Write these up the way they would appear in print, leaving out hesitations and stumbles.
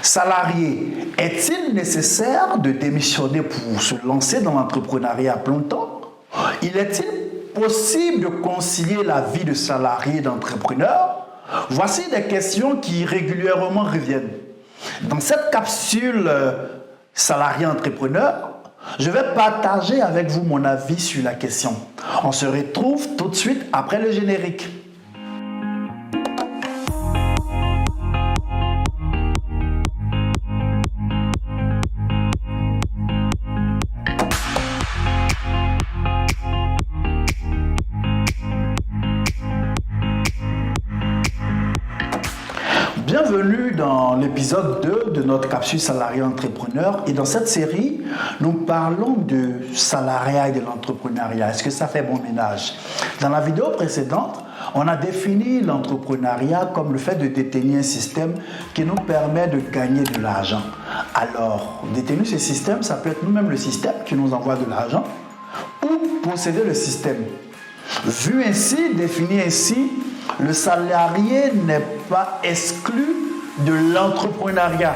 Salarié, est-il nécessaire de démissionner pour se lancer dans l'entrepreneuriat à plein temps? Il est-il possible de concilier la vie de salarié et d'entrepreneur? Voici des questions qui régulièrement reviennent. Dans cette capsule salarié-entrepreneur, je vais partager avec vous mon avis sur la question. On se retrouve tout de suite après le générique. Bienvenue dans l'épisode 2 de notre capsule salarié-entrepreneur. Et dans cette série, nous parlons de salariat et de l'entrepreneuriat. Est-ce que ça fait bon ménage? Dans la vidéo précédente, on a défini l'entrepreneuriat comme le fait de détenir un système qui nous permet de gagner de l'argent. Alors, détenir ce système, ça peut être nous-mêmes le système qui nous envoie de l'argent ou posséder le système. Vu ainsi, défini ainsi, le salarié n'est pas exclu de l'entrepreneuriat.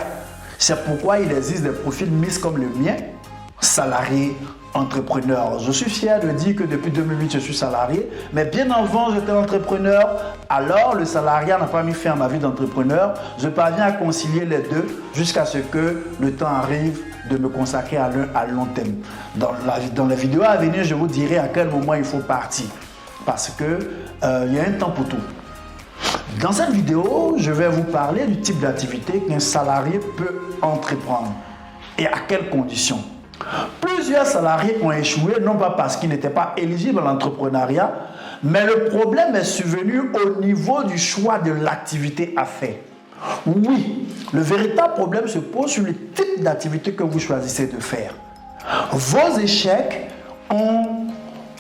C'est pourquoi il existe des profils mixtes comme le mien, salarié, entrepreneur. Je suis fier de dire que depuis 2008, je suis salarié, mais bien avant, j'étais entrepreneur. Alors, le salariat n'a pas mis fin à ma vie d'entrepreneur. Je parviens à concilier les deux jusqu'à ce que le temps arrive de me consacrer à l'un à long terme. Dans la vidéo à venir, je vous dirai à quel moment il faut partir. Parce qu'il y a un temps pour tout. Dans cette vidéo, je vais vous parler du type d'activité qu'un salarié peut entreprendre et à quelles conditions. Plusieurs salariés ont échoué, non pas parce qu'ils n'étaient pas éligibles à l'entrepreneuriat, mais le problème est survenu au niveau du choix de l'activité à faire. Oui, le véritable problème se pose sur le type d'activité que vous choisissez de faire. Vos échecs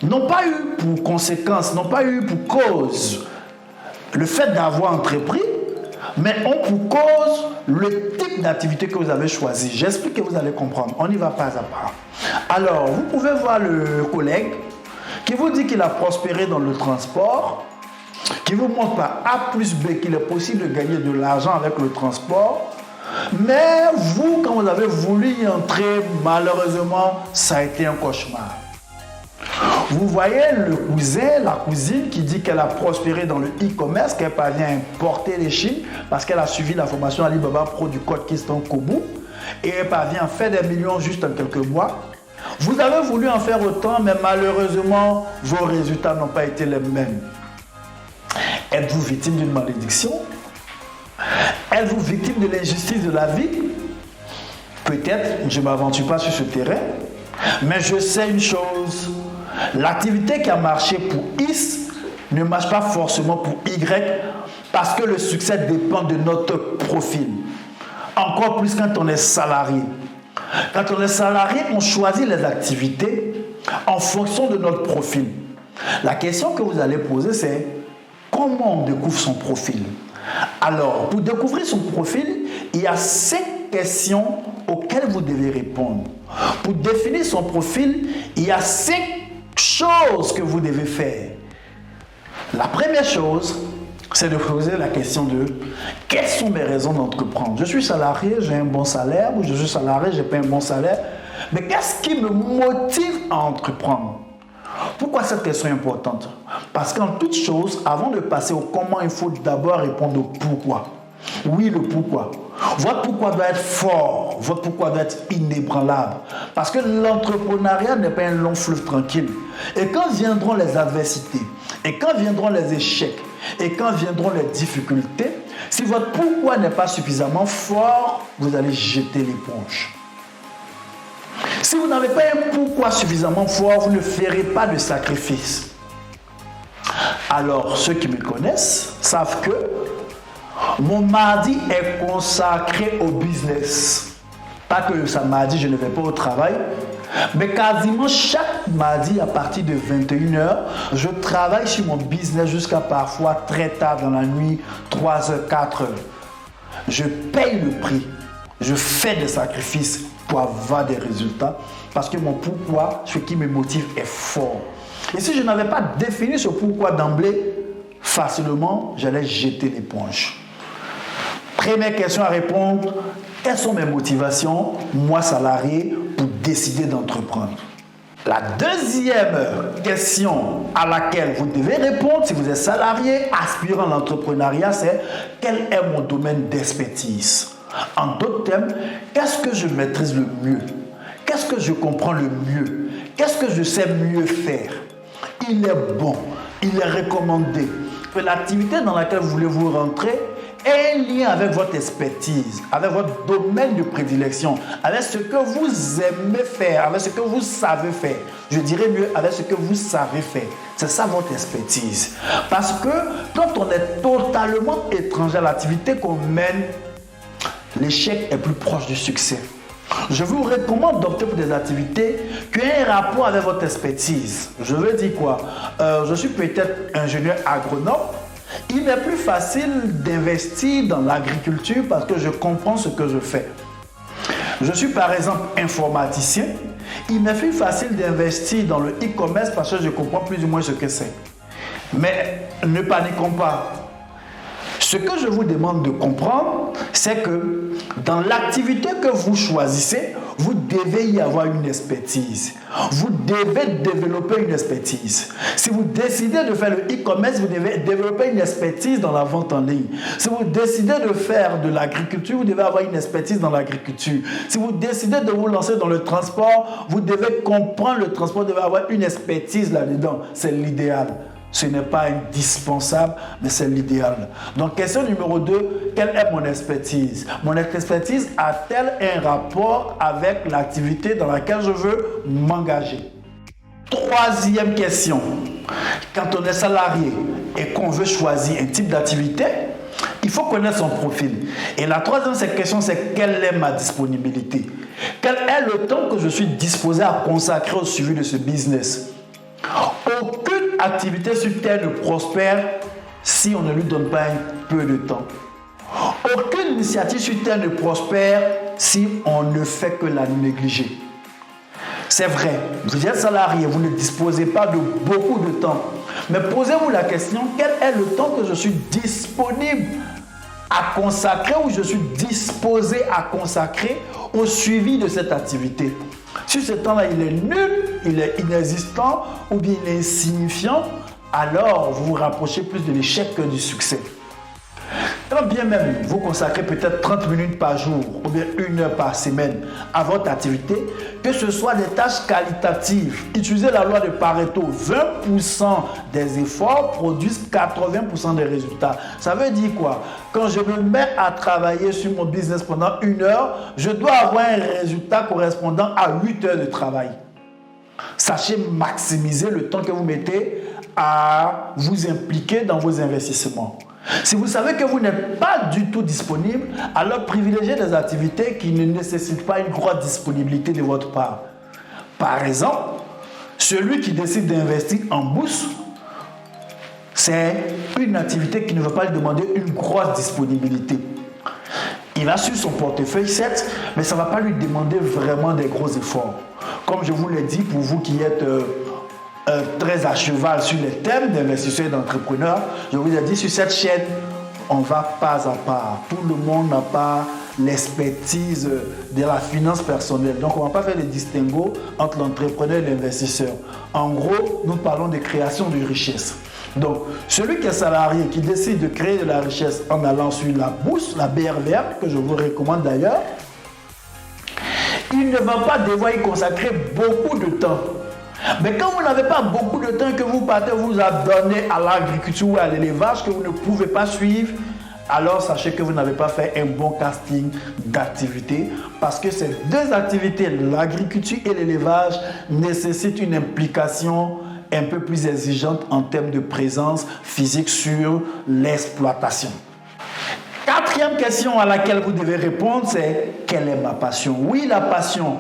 n'ont pas eu pour conséquence, n'ont pas eu pour cause le fait d'avoir entrepris, mais ont pour cause le type d'activité que vous avez choisi. J'explique que vous allez comprendre. On y va pas à pas. Alors, vous pouvez voir le collègue qui vous dit qu'il a prospéré dans le transport, qui vous montre par A plus B qu'il est possible de gagner de l'argent avec le transport, mais vous, quand vous avez voulu y entrer, malheureusement, ça a été un cauchemar. Vous voyez le cousin, la cousine qui dit qu'elle a prospéré dans le e-commerce, qu'elle parvient à importer les Chines parce qu'elle a suivi la formation Alibaba Pro du code Keystone Kobo et elle parvient à faire des millions juste en quelques mois. Vous avez voulu en faire autant, mais malheureusement, vos résultats n'ont pas été les mêmes. Êtes-vous victime d'une malédiction? Êtes-vous victime de l'injustice de la vie? Peut-être, je ne m'aventure pas sur ce terrain, mais je sais une chose. L'activité qui a marché pour X ne marche pas forcément pour Y parce que le succès dépend de notre profil. Encore plus quand on est salarié. Quand on est salarié, on choisit les activités en fonction de notre profil. La question que vous allez poser, c'est comment on découvre son profil? Alors, pour découvrir son profil, il y a 5 questions auxquelles vous devez répondre. Pour définir son profil, il y a 5 choses que vous devez faire. La première chose, c'est de poser la question de quelles sont mes raisons d'entreprendre? Je suis salarié, j'ai un bon salaire, ou je suis salarié, je n'ai pas un bon salaire. Mais qu'est-ce qui me motive à entreprendre? Pourquoi cette question est importante? Parce qu'en toute chose, avant de passer au comment, il faut d'abord répondre au pourquoi. Oui, le pourquoi. Votre pourquoi doit être fort, votre pourquoi doit être inébranlable. Parce que l'entrepreneuriat n'est pas un long fleuve tranquille. Et quand viendront les adversités, et quand viendront les échecs, et quand viendront les difficultés, si votre pourquoi n'est pas suffisamment fort, vous allez jeter l'éponge. Si vous n'avez pas un pourquoi suffisamment fort, vous ne ferez pas de sacrifice. Alors, ceux qui me connaissent savent que mon mardi est consacré au business. Pas que le samedi, je ne vais pas au travail, mais quasiment chaque mardi à partir de 21h, je travaille sur mon business jusqu'à parfois très tard dans la nuit, 3h, 4h. Je paye le prix, je fais des sacrifices pour avoir des résultats parce que mon pourquoi, ce qui me motive est fort. Et si je n'avais pas défini ce pourquoi d'emblée, facilement, j'allais jeter l'éponge. Première question à répondre, quelles sont mes motivations, moi salarié, pour décider d'entreprendre? La deuxième question à laquelle vous devez répondre si vous êtes salarié aspirant à l'entrepreneuriat, c'est quel est mon domaine d'expertise? En d'autres termes, qu'est-ce que je maîtrise le mieux? Qu'est-ce que je comprends le mieux? Qu'est-ce que je sais mieux faire? Il est bon, il est recommandé que l'activité dans laquelle vous voulez vous rentrer ait un lien avec votre expertise, avec votre domaine de prédilection, avec ce que vous aimez faire, avec ce que vous savez faire. Je dirais mieux, avec ce que vous savez faire. C'est ça votre expertise. Parce que quand on est totalement étranger à l'activité qu'on mène, l'échec est plus proche du succès. Je vous recommande d'opter pour des activités qui ont un rapport avec votre expertise. Je veux dire quoi? Je suis peut-être ingénieur agronome. Il m'est plus facile d'investir dans l'agriculture parce que je comprends ce que je fais. Je suis par exemple informaticien. Il m'est plus facile d'investir dans le e-commerce parce que je comprends plus ou moins ce que c'est. Mais ne paniquons pas. Ce que je vous demande de comprendre, c'est que dans l'activité que vous choisissez, vous devez y avoir une expertise. Vous devez développer une expertise. Si vous décidez de faire le e-commerce, vous devez développer une expertise dans la vente en ligne. Si vous décidez de faire de l'agriculture, vous devez avoir une expertise dans l'agriculture. Si vous décidez de vous lancer dans le transport, vous devez comprendre le transport, vous devez avoir une expertise là-dedans. C'est l'idéal. Ce n'est pas indispensable, mais c'est l'idéal. Donc, question numéro 2, quelle est mon expertise? Mon expertise a-t-elle un rapport avec l'activité dans laquelle je veux m'engager? Troisième question, quand on est salarié et qu'on veut choisir un type d'activité, il faut connaître son profil. Et la troisième question, c'est quelle est ma disponibilité? Quel est le temps que je suis disposé à consacrer au suivi de ce business? Aucune activité sur Terre ne prospère si on ne lui donne pas un peu de temps. Aucune initiative sur Terre ne prospère si on ne fait que la négliger. C'est vrai, vous êtes salarié, vous ne disposez pas de beaucoup de temps. Mais posez-vous la question, quel est le temps que je suis disponible à consacrer ou je suis disposé à consacrer au suivi de cette activité? Si ce temps-là, il est nul, il est inexistant ou bien il est insignifiant, alors vous vous rapprochez plus de l'échec que du succès. Quand bien même vous consacrez peut-être 30 minutes par jour ou bien 1 heure par semaine à votre activité, que ce soit des tâches qualitatives, utilisez la loi de Pareto, 20% des efforts produisent 80% des résultats. Ça veut dire quoi? Quand je me mets à travailler sur mon business pendant 1 heure, je dois avoir un résultat correspondant à 8 heures de travail. Sachez maximiser le temps que vous mettez à vous impliquer dans vos investissements. Si vous savez que vous n'êtes pas du tout disponible, alors privilégiez des activités qui ne nécessitent pas une grosse disponibilité de votre part. Par exemple, celui qui décide d'investir en bourse, c'est une activité qui ne va pas lui demander une grosse disponibilité. Il a su son portefeuille, certes, mais ça ne va pas lui demander vraiment des gros efforts. Comme je vous l'ai dit, pour vous qui êtes très à cheval sur les thèmes d'investisseurs et d'entrepreneurs, je vous ai dit sur cette chaîne, on va pas à pas. Tout le monde n'a pas l'expertise de la finance personnelle. Donc, on ne va pas faire le distinguo entre l'entrepreneur et l'investisseur. En gros, nous parlons de création de richesse. Donc, celui qui est salarié, qui décide de créer de la richesse en allant sur la bourse, la BRVM, que je vous recommande d'ailleurs, il ne va pas devoir y consacrer beaucoup de temps. Mais quand vous n'avez pas beaucoup de temps, que vous partez vous adonner à l'agriculture ou à l'élevage que vous ne pouvez pas suivre, alors sachez que vous n'avez pas fait un bon casting d'activités parce que ces deux activités, l'agriculture et l'élevage, nécessitent une implication un peu plus exigeante en termes de présence physique sur l'exploitation. Quatrième question à laquelle vous devez répondre, c'est quelle est ma passion? Oui, la passion.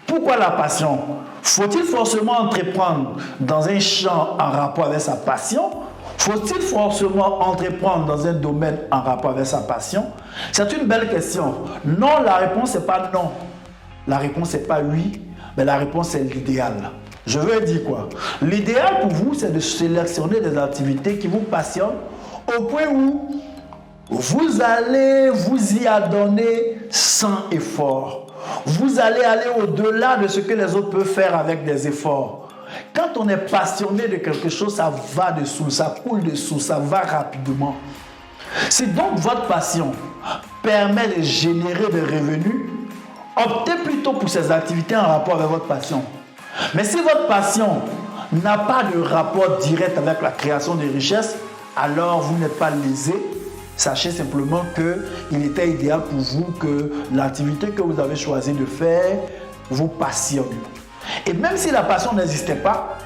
Pourquoi la passion? Faut-il forcément entreprendre dans un champ en rapport avec sa passion? Faut-il forcément entreprendre dans un domaine en rapport avec sa passion? C'est une belle question. Non, la réponse n'est pas non. La réponse n'est pas oui, mais la réponse est l'idéal. Je veux dire quoi? L'idéal pour vous, c'est de sélectionner des activités qui vous passionnent au point où vous allez vous y adonner sans effort. Vous allez aller au-delà de ce que les autres peuvent faire avec des efforts. Quand on est passionné de quelque chose, ça va dessous, ça coule dessous, ça va rapidement. Si donc votre passion permet de générer des revenus, optez plutôt pour ces activités en rapport avec votre passion. Mais si votre passion n'a pas de rapport direct avec la création de richesses, alors vous n'êtes pas lésé. Sachez simplement qu'il était idéal pour vous que l'activité que vous avez choisi de faire vous passionne. Et même si la passion n'existait pas,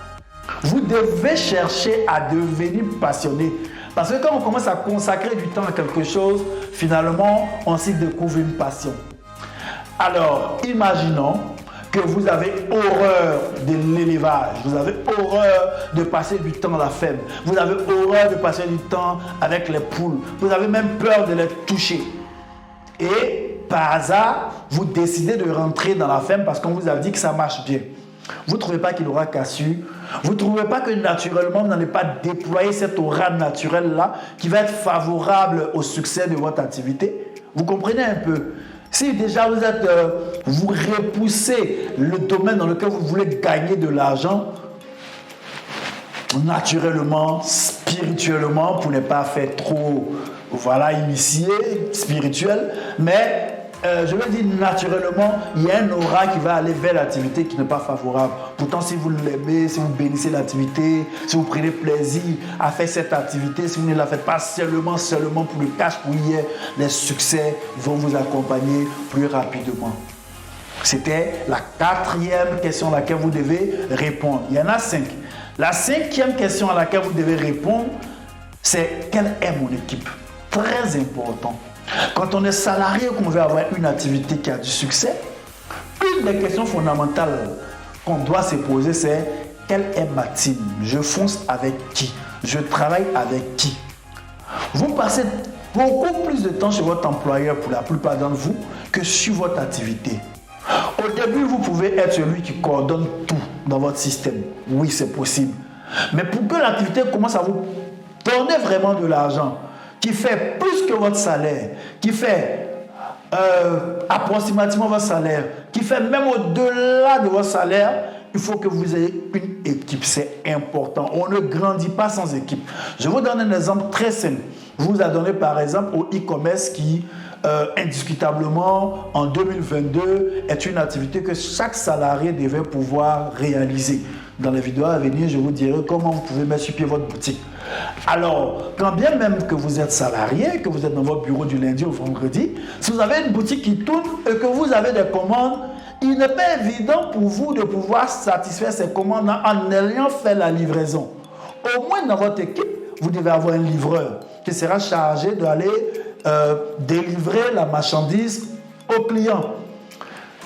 vous devez chercher à devenir passionné. Parce que quand on commence à consacrer du temps à quelque chose, finalement, on s'y découvre une passion. Alors, imaginons que vous avez horreur de l'élevage, vous avez horreur de passer du temps à la ferme, vous avez horreur de passer du temps avec les poules, vous avez même peur de les toucher. Et par hasard, vous décidez de rentrer dans la ferme parce qu'on vous a dit que ça marche bien. Vous ne trouvez pas qu'il aura cassure? Vous ne trouvez pas que naturellement, vous n'allez pas déployer cette aura naturelle-là qui va être favorable au succès de votre activité? Vous comprenez un peu? Si déjà vous repoussez le domaine dans lequel vous voulez gagner de l'argent, naturellement, spirituellement, pour ne pas faire trop, initié, spirituel, mais je veux dire naturellement, il y a un aura qui va aller vers l'activité qui n'est pas favorable. Pourtant, si vous l'aimez, si vous bénissez l'activité, si vous prenez plaisir à faire cette activité, si vous ne la faites pas seulement pour le cash, pour y être, les succès vont vous accompagner plus rapidement. C'était la 4e question à laquelle vous devez répondre. Il y en a 5. La 5e question à laquelle vous devez répondre, c'est quelle est mon équipe? Très important. Quand on est salarié et qu'on veut avoir une activité qui a du succès, une des questions fondamentales qu'on doit se poser, c'est quelle est ma team? Je fonce avec qui? Je travaille avec qui? Vous passez beaucoup plus de temps chez votre employeur pour la plupart d'entre vous que sur votre activité. Au début, vous pouvez être celui qui coordonne tout dans votre système. Oui, c'est possible. Mais pour que l'activité commence à vous donner vraiment de l'argent, qui fait plus que votre salaire, qui fait approximativement votre salaire, qui fait même au-delà de votre salaire, il faut que vous ayez une équipe. C'est important. On ne grandit pas sans équipe. Je vous donne un exemple très simple. Je vous ai donné par exemple au e-commerce qui, indiscutablement, en 2022, est une activité que chaque salarié devait pouvoir réaliser. Dans les vidéos à venir, je vous dirai comment vous pouvez mettre sur pied votre boutique. Alors, quand bien même que vous êtes salarié, que vous êtes dans votre bureau du lundi au vendredi, si vous avez une boutique qui tourne et que vous avez des commandes, il n'est pas évident pour vous de pouvoir satisfaire ces commandes en ayant fait la livraison. Au moins dans votre équipe, vous devez avoir un livreur qui sera chargé d'aller délivrer la marchandise au client.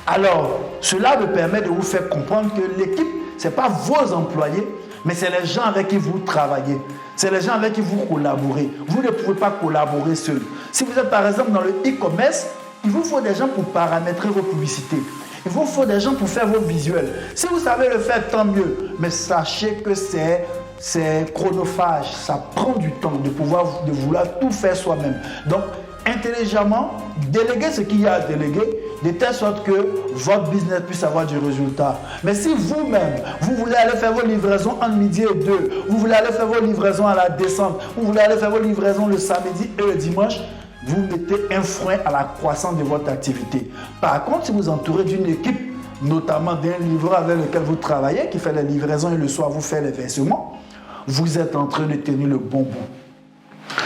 Alors, cela me permet de vous faire comprendre que l'équipe, ce n'est pas vos employés, mais c'est les gens avec qui vous travaillez. C'est les gens avec qui vous collaborez. Vous ne pouvez pas collaborer seul. Si vous êtes par exemple dans le e-commerce, il vous faut des gens pour paramétrer vos publicités. Il vous faut des gens pour faire vos visuels. Si vous savez le faire, tant mieux. Mais sachez que c'est chronophage. Ça prend du temps de vouloir tout faire soi-même. Donc, intelligemment, déléguez ce qu'il y a à déléguer, de telle sorte que votre business puisse avoir du résultat. Mais si vous-même, vous voulez aller faire vos livraisons entre midi et 2, vous voulez aller faire vos livraisons à la descente, vous voulez aller faire vos livraisons le samedi et le dimanche, vous mettez un frein à la croissance de votre activité. Par contre, si vous entourez d'une équipe, notamment d'un livreur avec lequel vous travaillez, qui fait les livraisons et le soir vous fait les versements, vous êtes en train de tenir le bon bout.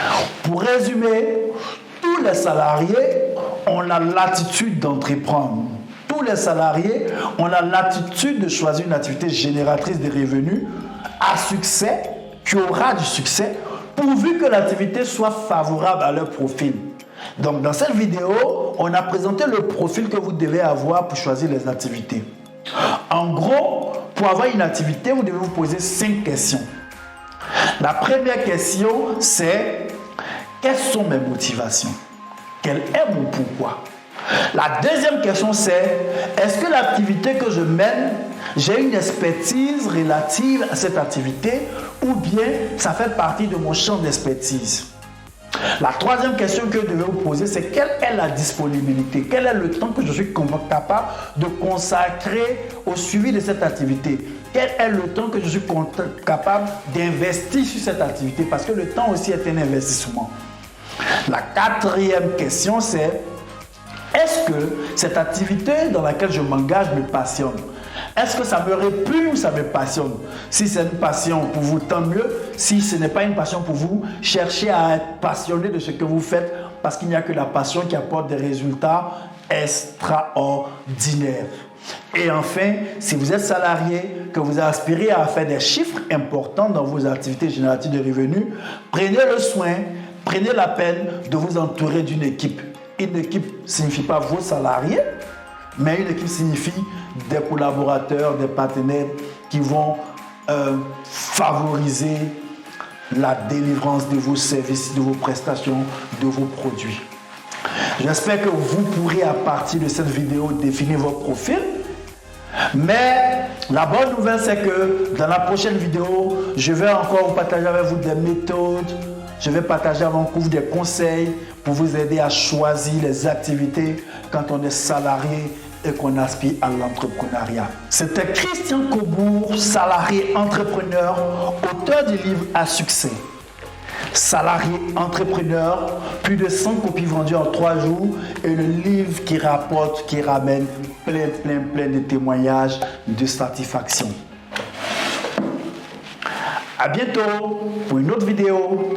Pour résumer, tous les salariés ont la latitude d'entreprendre. Tous les salariés ont la latitude de choisir une activité génératrice de revenus à succès, qui aura du succès, pourvu que l'activité soit favorable à leur profil. Donc, dans cette vidéo, on a présenté le profil que vous devez avoir pour choisir les activités. En gros, pour avoir une activité, vous devez vous poser 5 questions. La première question, c'est: quelles sont mes motivations? Quel est mon pourquoi? La deuxième question, c'est: est-ce que l'activité que je mène, j'ai une expertise relative à cette activité ou bien ça fait partie de mon champ d'expertise? La troisième question que je devais vous poser, c'est quelle est la disponibilité? Quel est le temps que je suis capable de consacrer au suivi de cette activité? Quel est le temps que je suis capable d'investir sur cette activité? Parce que le temps aussi est un investissement. La quatrième question, c'est est-ce que cette activité dans laquelle je m'engage me passionne? Est-ce que ça me répugne ou ça me passionne? Si c'est une passion pour vous, tant mieux. Si ce n'est pas une passion pour vous, cherchez à être passionné de ce que vous faites parce qu'il n'y a que la passion qui apporte des résultats extraordinaires. Et enfin, si vous êtes salarié, que vous aspirez à faire des chiffres importants dans vos activités génératives de revenus, prenez le soin, prenez la peine de vous entourer d'une équipe. Une équipe ne signifie pas vos salariés, mais une équipe signifie des collaborateurs, des partenaires qui vont favoriser la délivrance de vos services, de vos prestations, de vos produits. J'espère que vous pourrez à partir de cette vidéo définir votre profil. Mais la bonne nouvelle, c'est que dans la prochaine vidéo, je vais encore vous partager avec vous des méthodes. Je vais partager avec vous des conseils pour vous aider à choisir les activités quand on est salarié et qu'on aspire à l'entrepreneuriat. C'était Christian Cobourg, salarié entrepreneur, auteur du livre à succès. Salarié entrepreneur, plus de 100 copies vendues en 3 jours et le livre qui rapporte, qui ramène plein de témoignages de satisfaction. À bientôt pour une autre vidéo.